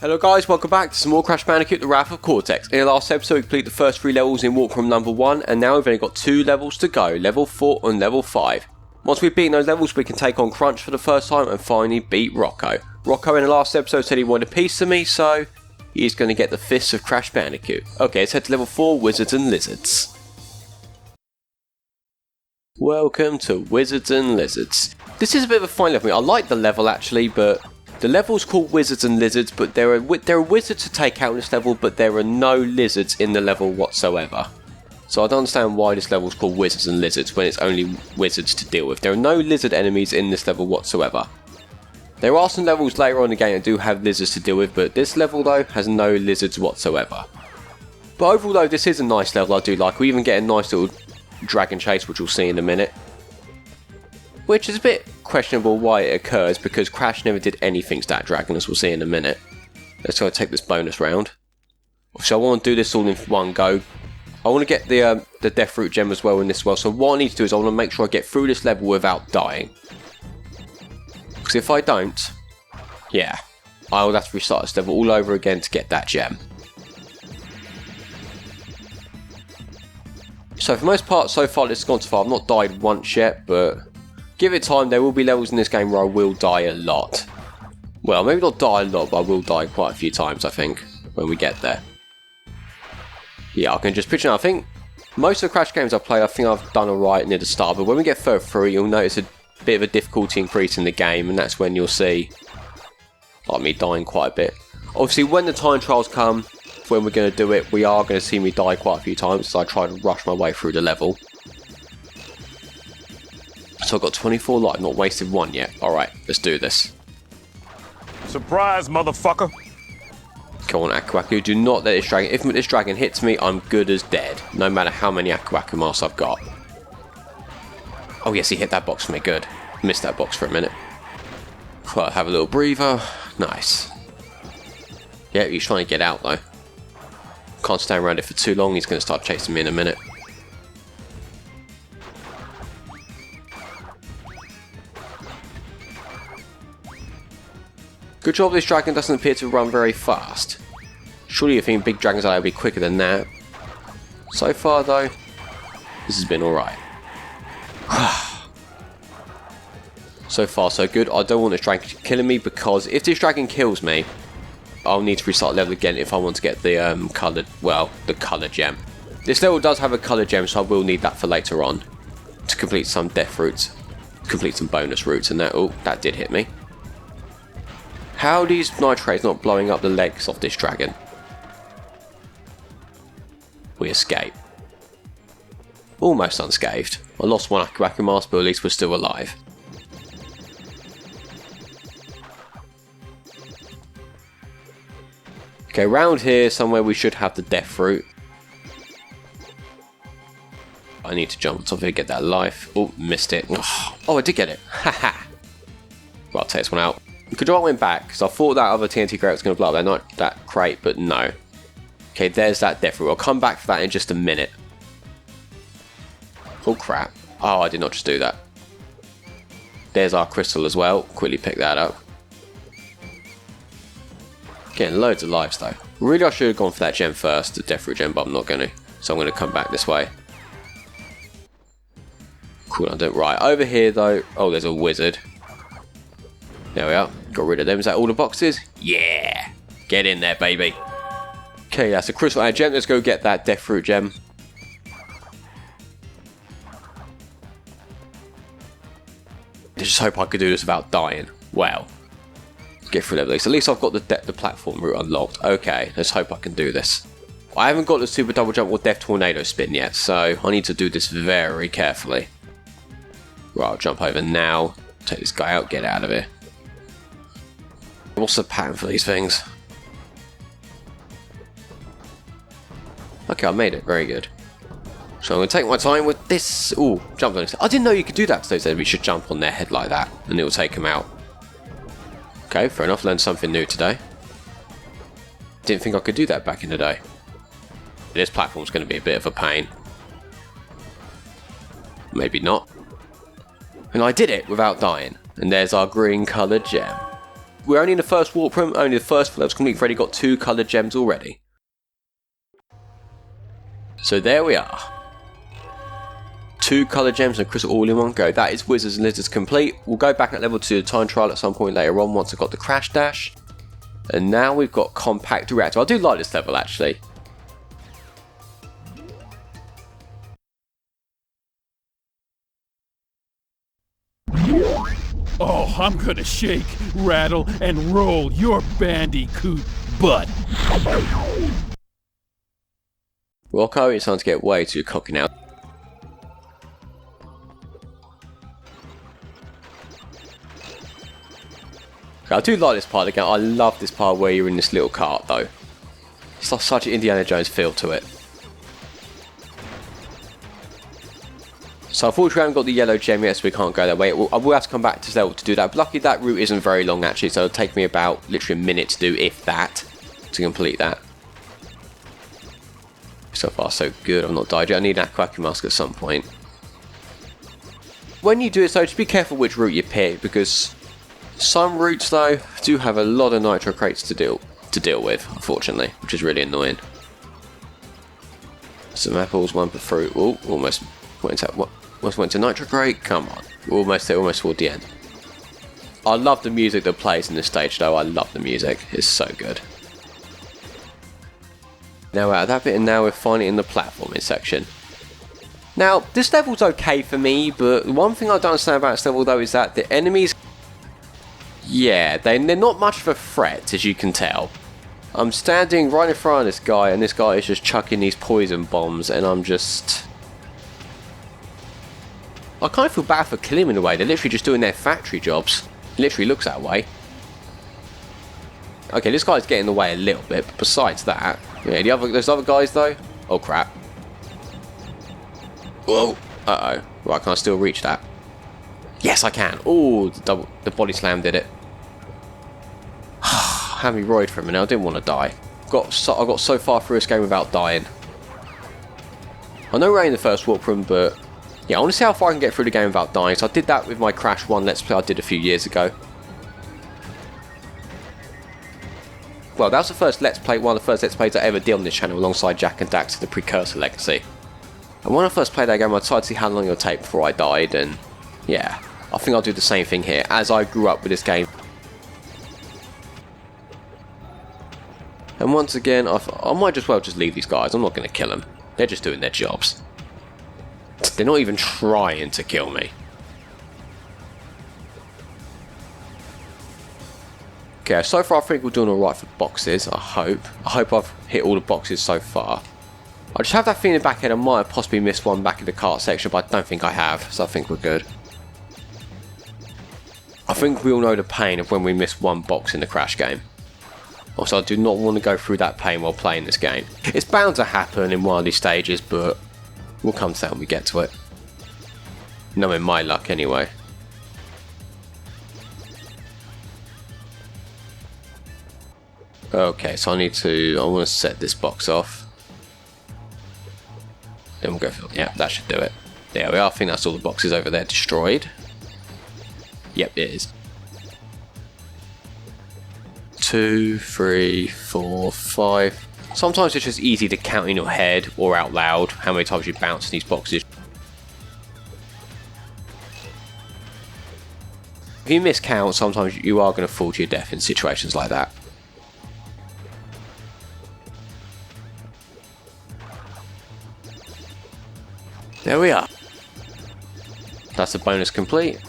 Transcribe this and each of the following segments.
Hello guys, welcome back to some more Crash Bandicoot, the Wrath of Cortex. In the last episode we completed the first 3 levels in Eurocom number 1, and now we've only got 2 levels to go, level 4 and level 5. Once we've beaten those levels we can take on Crunch for the first time and finally beat Rocco. Rocco in the last episode said he wanted a piece of me, so he's going to get the fists of Crash Bandicoot. Okay, let's head to level 4, Wizards and Lizards. Welcome to Wizards and Lizards. This is a bit of a fine level. I like the level actually, but the level's called Wizards and Lizards, but there are wizards to take out in this level, but there are no lizards in the level whatsoever. So I don't understand why this level's called Wizards and Lizards when it's only wizards to deal with. There are no lizard enemies in this level whatsoever. There are some levels later on in the game that do have lizards to deal with, but this level though has no lizards whatsoever. But overall though, this is a nice level I do like. We even get a nice little dragon chase, which we'll see in a minute. Which is a bit questionable why it occurs, because Crash never did anything to that dragon, as we'll see in a minute. Let's go take this bonus round. So I want to do this all in one go. I want to get the Death Root gem as well in this as well. So what I need to do is I want to make sure I get through this level without dying. Because if I don't, yeah, I will have to restart this level all over again to get that gem. So for the most part so far this has gone so far. I've not died once yet, but give it time, there will be levels in this game where I will die a lot. Well, maybe not die a lot, but I will die quite a few times, I think, when we get there. Yeah, I can just picture now. I think most of the Crash games I play, I think I've done alright near the start, but when we get further through, you'll notice a bit of a difficulty increase in the game, and that's when you'll see like me dying quite a bit. Obviously, when the time trials come, when we're going to do it, we are going to see me die quite a few times, so I try to rush my way through the level. So I've got 24 life, not wasted one yet. Alright, let's do this. Surprise, motherfucker! Come on, Aku Aku, do not let this dragon... If this dragon hits me, I'm good as dead. No matter how many Aku Aku masks I've got. Oh yes, he hit that box for me, good. Missed that box for a minute. Well, have a little breather. Nice. Yeah, he's trying to get out though. Can't stand around it for too long, he's going to start chasing me in a minute. Good job this dragon doesn't appear to run very fast. Surely you think big dragons will be quicker than that. So far though, this has been alright. So far so good. I don't want this dragon killing me, because if this dragon kills me, I'll need to restart level again if I want to get the the colour gem. This level does have a colour gem, so I will need that for later on. To complete some death routes. Complete some bonus routes and that. Oh, that did hit me. How are these nitrates not blowing up the legs of this dragon? We escape. Almost unscathed. I lost one Aku Aku mask, but at least we're still alive. Okay, round here somewhere we should have the Death Root. I need to jump on top of it, get that life. Oh, missed it. Oh, I did get it. Haha. Well, I'll take this one out. Good job I went back, because I thought that other TNT crate was going to blow up that crate, but no. Okay, there's that Death Root. I'll come back for that in just a minute. Oh crap. Oh, I did not just do that. There's our crystal as well. Quickly pick that up. Getting loads of lives though. Really I should have gone for that gem first, the Death Root gem, but I'm not going to. So I'm going to come back this way. Cool, I don't. Right, over here though. Oh, there's a wizard. There we are. Got rid of them. Is that all the boxes? Yeah! Get in there, baby. Okay, that's a crystal and a gem. Let's go get that Death Root gem. I just hope I could do this without dying. Wow. Get through level. At least I've got the platform route unlocked. Okay, let's hope I can do this. I haven't got the super double jump or death tornado spin yet, so I need to do this very carefully. Right, I'll jump over now. Take this guy out, get out of here. What's the pattern for these things? Okay, I made it. Very good. So I'm going to take my time with this. Ooh, jump on this. I didn't know you could do that, because they said we should jump on their head like that, and it will take them out. Okay, fair enough. Learned something new today. Didn't think I could do that back in the day. This platform's going to be a bit of a pain. Maybe not. And I did it without dying. And there's our green coloured gem. we're only in the first warp room, only the first level's complete, we've already got 2 coloured gems already. So there we are. 2 coloured gems and crystal all in one go. That is Wizards and Lizards complete. We'll go back at level 2 to time trial at some point later on once I've got the Crash Dash. And now we've got Compact Reactor. I do like this level actually. Oh, I'm gonna shake, rattle, and roll your Bandicoot butt. Rocco, it's time to get way too cocky now. Okay, I do like this part again. I love this part where you're in this little cart though. It's like such an Indiana Jones feel to it. So unfortunately we haven't got the yellow gem yet, so we can't go that way. I will have to come back to Zelda to do that. But luckily that route isn't very long actually, so it'll take me about literally a minute to do, if that, to complete that. So far so good, I've not died yet. I need an Aquacu Mask at some point. When you do it though, just be careful which route you pick, because some routes though do have a lot of nitro crates to deal with, unfortunately, which is really annoying. Some apples, 1 per fruit. Oh, almost went to nitro crate. Come on, we're almost there, almost toward the end. I love the music that plays in this stage though. I love the music, it's so good. Now out of that bit, and now we're finally in the platforming section. Now this level's okay for me, but one thing I don't understand about this level though is that the enemies, yeah, they're not much of a threat, as you can tell. I'm standing right in front of this guy, and this guy is just chucking these poison bombs, and I'm just... I kind of feel bad for killing them in a way. They're literally just doing their factory jobs. It literally looks that way. Okay, this guy's getting in the way a little bit, but besides that... Yeah, those other guys though? Oh crap. Whoa! Uh-oh. Right, can I still reach that? Yes, I can. Oh, the body slam did it. Had me roid for a minute. I didn't want to die. I got so far through this game without dying. I know we're in the first warp room, but yeah, I want to see how far I can get through the game without dying. So I did that with my Crash 1 Let's Play I did a few years ago. Well, that was the first Let's Play, one of the first Let's Plays I ever did on this channel alongside Jack and Dax, the Precursor Legacy. And when I first played that game, I tried to see how long it would take before I died, and yeah, I think I'll do the same thing here, as I grew up with this game. And once again, I might as well just leave these guys. I'm not going to kill them. They're just doing their jobs. They're not even trying to kill me. Okay, so far I think we're doing alright for boxes, I hope. I hope I've hit all the boxes so far. I just have that feeling back here I might have possibly missed one back in the cart section, but I don't think I have, so I think we're good. I think we all know the pain of when we miss one box in the Crash game. Also, I do not want to go through that pain while playing this game. It's bound to happen in one of these stages, but we'll come to that when we get to it. Knowing my luck anyway. Okay, so I want to set this box off. Then we'll go for, yeah, that should do it. There we are, I think that's all the boxes over there destroyed. Yep, it is. 2, 3, 4, 5. Sometimes it's just easy to count in your head or out loud how many times you bounce in these boxes. If you miscount, sometimes you are going to fall to your death in situations like that. There we are. That's the bonus complete.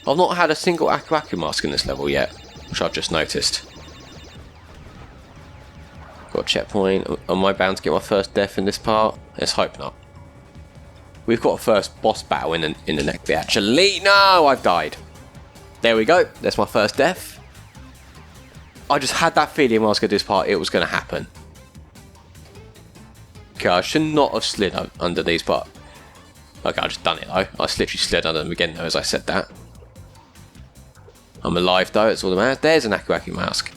I've not had a single Aquacu Mask in this level yet, which I've just noticed. Got a checkpoint. Am I bound to get my first death in this part? Let's hope not. We've got a first boss battle in the next bit. Actually, no, I've died. There we go. That's my first death. I just had that feeling when I was going to do this part, it was going to happen. Okay, I should not have slid under these, but... Okay, I just done it though. I literally slid under them again though as I said that. I'm alive though, it's all that matters. There's an Aquacu Mask.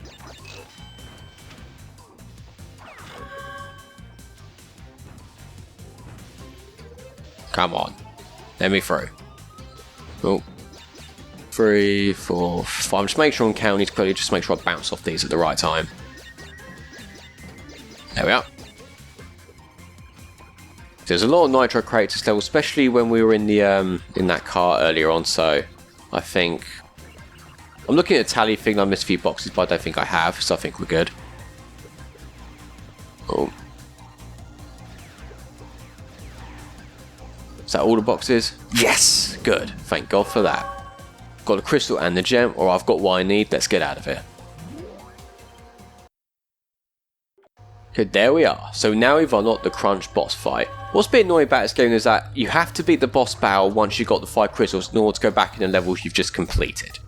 Come on. Let me through. Oh. 3, 4, 5. Just make sure I'm counting quickly, just make sure I bounce off these at the right time. There we are. There's a lot of nitro crates still, especially when we were in the in that car earlier on, so I think... I'm looking at a tally thing, I missed a few boxes, but I don't think I have, so I think we're good. Oh. Is that all the boxes? Yes! Good. Thank God for that. Got the crystal and the gem, or I've got what I need. Let's get out of here. Okay, there we are. So now we've unlocked the Crunch boss fight. What's a bit annoying about this game is that you have to beat the boss battle once you've got the 5 crystals in order to go back in the levels you've just completed.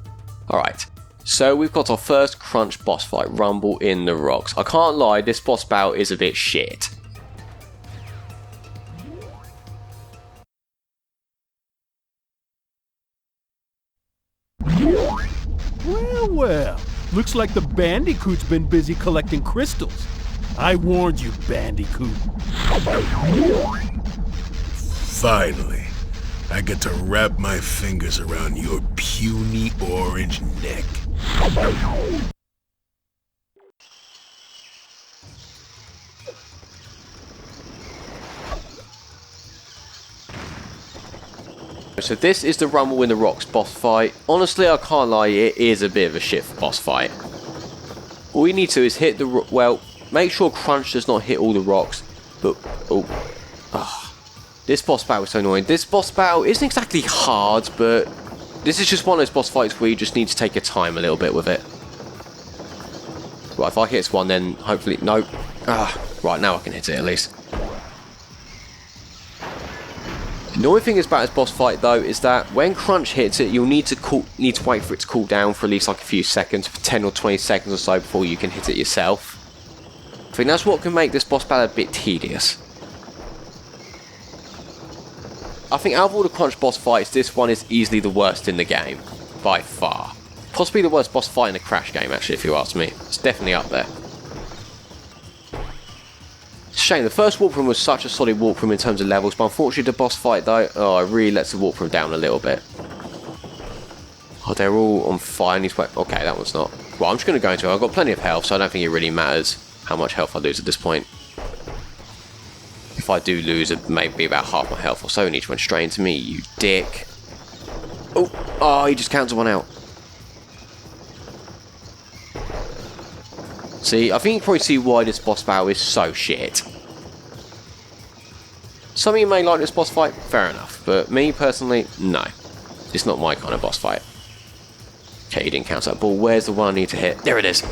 Alright, so we've got our first Crunch boss fight, Rumble in the Rocks. I can't lie, this boss battle is a bit shit. Well, looks like the Bandicoot's been busy collecting crystals. I warned you, Bandicoot. Finally, I get to wrap my fingers around your puny orange neck. So this is the Rumble in the Rocks boss fight. Honestly, I can't lie, it is a bit of a shit boss fight. All we need to do is hit the... well, make sure Crunch does not hit all the rocks. But... this boss battle is so annoying. This boss battle isn't exactly hard, but... this is just one of those boss fights where you just need to take your time a little bit with it. Right, if I hit this one, then hopefully... nope. Right, now I can hit it at least. The annoying thing about this boss fight though is that when Crunch hits it, you'll need to wait for it to cool down for at least like a few seconds, for 10 or 20 seconds or so before you can hit it yourself. I think that's what can make this boss battle a bit tedious. I think out of all the Crunch boss fights, this one is easily the worst in the game, by far. Possibly the worst boss fight in a Crash game actually, if you ask me. It's definitely up there. Shame, the first warp room was such a solid warp room in terms of levels, but unfortunately the boss fight though, it really lets the warp room down a little bit. Oh, they're all on fire. Okay, that one's not. Well, I'm just going to go into it. I've got plenty of health, so I don't think it really matters how much health I lose at this point. If I do lose maybe about half my health or so, and each went straight into me, you dick. Oh, he just counted one out. See, I think you can probably see why this boss battle is so shit. Some of you may like this boss fight, fair enough, but me personally, no. It's not my kind of boss fight. Okay, you didn't count that ball. Where's the one I need to hit? There it is.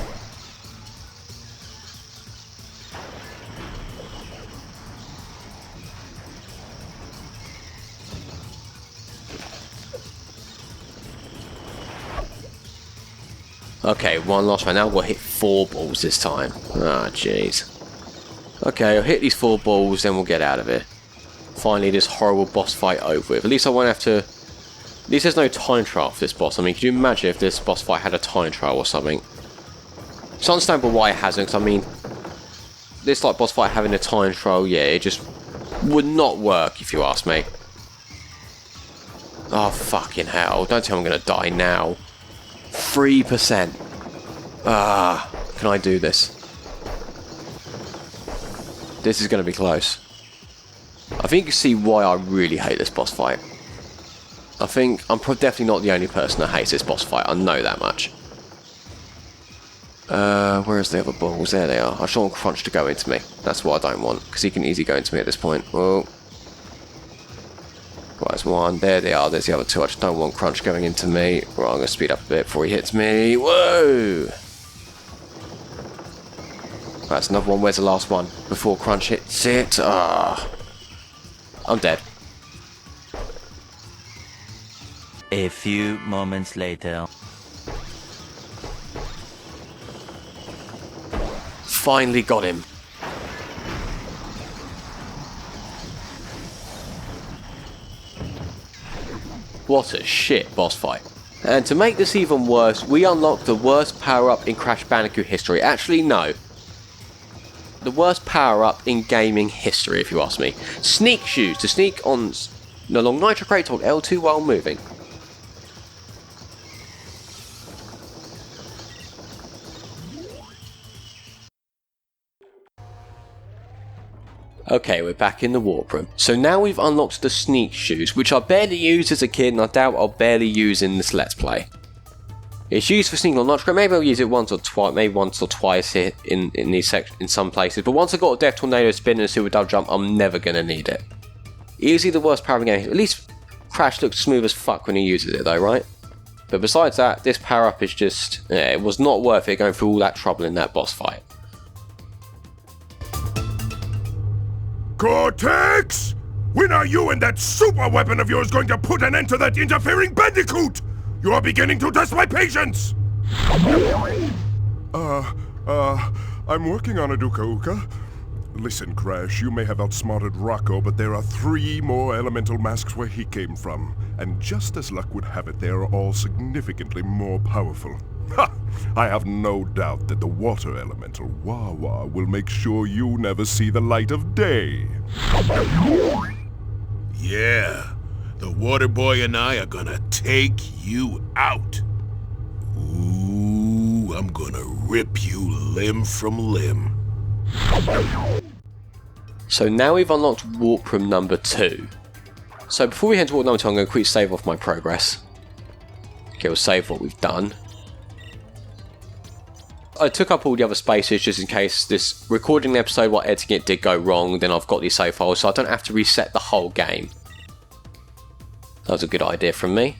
Okay, one last round. Now we'll hit 4 balls this time. Ah, jeez. Okay, I'll hit these 4 balls, then we'll get out of here. Finally, this horrible boss fight over with. At least I won't have to... at least there's no time trial for this boss. I mean, could you imagine if this boss fight had a time trial or something? It's understandable why it hasn't, because I mean... this like boss fight having a time trial, yeah, it just would not work if you ask me. Oh, fucking hell. Don't tell me I'm going to die now. 3%. Can I do this? This is going to be close. I think you can see why I really hate this boss fight. I think I'm definitely not the only person that hates this boss fight. I know that much. Where's the other balls? There they are. I just want Crunch to go into me. That's what I don't want, because he can easily go into me at this point. Whoa. Right, there's one. There they are. There's the other 2. I just don't want Crunch going into me. Right, I'm going to speed up a bit before he hits me. Whoa! That's another one. Where's the last one? Before Crunch hits it. I'm dead. A few moments later. Finally got him. What a shit boss fight. And to make this even worse, we unlocked the worst power-up in Crash Bandicoot history. Actually, no. The worst power-up in gaming history, if you ask me. Sneak shoes, to sneak on along nitro crates on L2 while moving. Okay, we're back in the warp room. So now we've unlocked the sneak shoes, which I barely used as a kid and I doubt I'll barely use in this Let's Play. It's used for sneaking on notch, maybe I'll use it once or twice here in some places, but once I've got a Death Tornado spin and a Super Double Jump, I'm never going to need it. Easily the worst power in the game. At least Crash looks smooth as fuck when he uses it though, right? But besides that, this power up is just, it was not worth it going through all that trouble in that boss fight. Cortex! When are you and that super weapon of yours going to put an end to that interfering Bandicoot? You are beginning to test my patience! I'm working on it, Uka Uka. Listen, Crash, you may have outsmarted Rocco, but there are 3 more elemental masks where he came from. And just as luck would have it, they are all significantly more powerful. Ha! I have no doubt that the water elemental, Wawa, will make sure you never see the light of day. Yeah, the water boy and I are gonna take you out. Ooh, I'm gonna rip you limb from limb. So now we've unlocked warp room number 2. So before we head to warp number 2, I'm going to quickly save off my progress. Okay, we'll save what we've done. I took up all the other spaces just in case this recording the episode while editing it did go wrong, then I've got these save files so I don't have to reset the whole game. That was a good idea from me.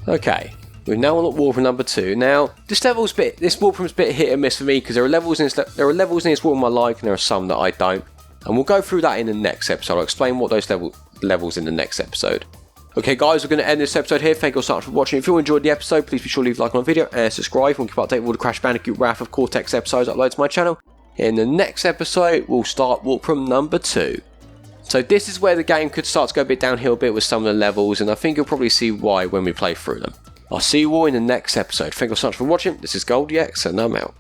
Okay, we've now unlocked warp room number 2. Now, this warp room's a bit hit and miss for me because there are levels in this warp room I like and there are some that I don't. And we'll go through that in the next episode. I'll explain what those levels in the next episode. Okay guys, we're going to end this episode here. Thank you all so much for watching. If you enjoyed the episode, please be sure to leave a like on the video and subscribe. We'll keep updated with all the Crash Bandicoot Wrath of Cortex episodes uploaded to my channel. In the next episode, we'll start warp room number 2. So this is where the game could start to go a bit downhill a bit with some of the levels, and I think you'll probably see why when we play through them. I'll see you all in the next episode. Thank you all so much for watching. This is goldiex, and I'm out.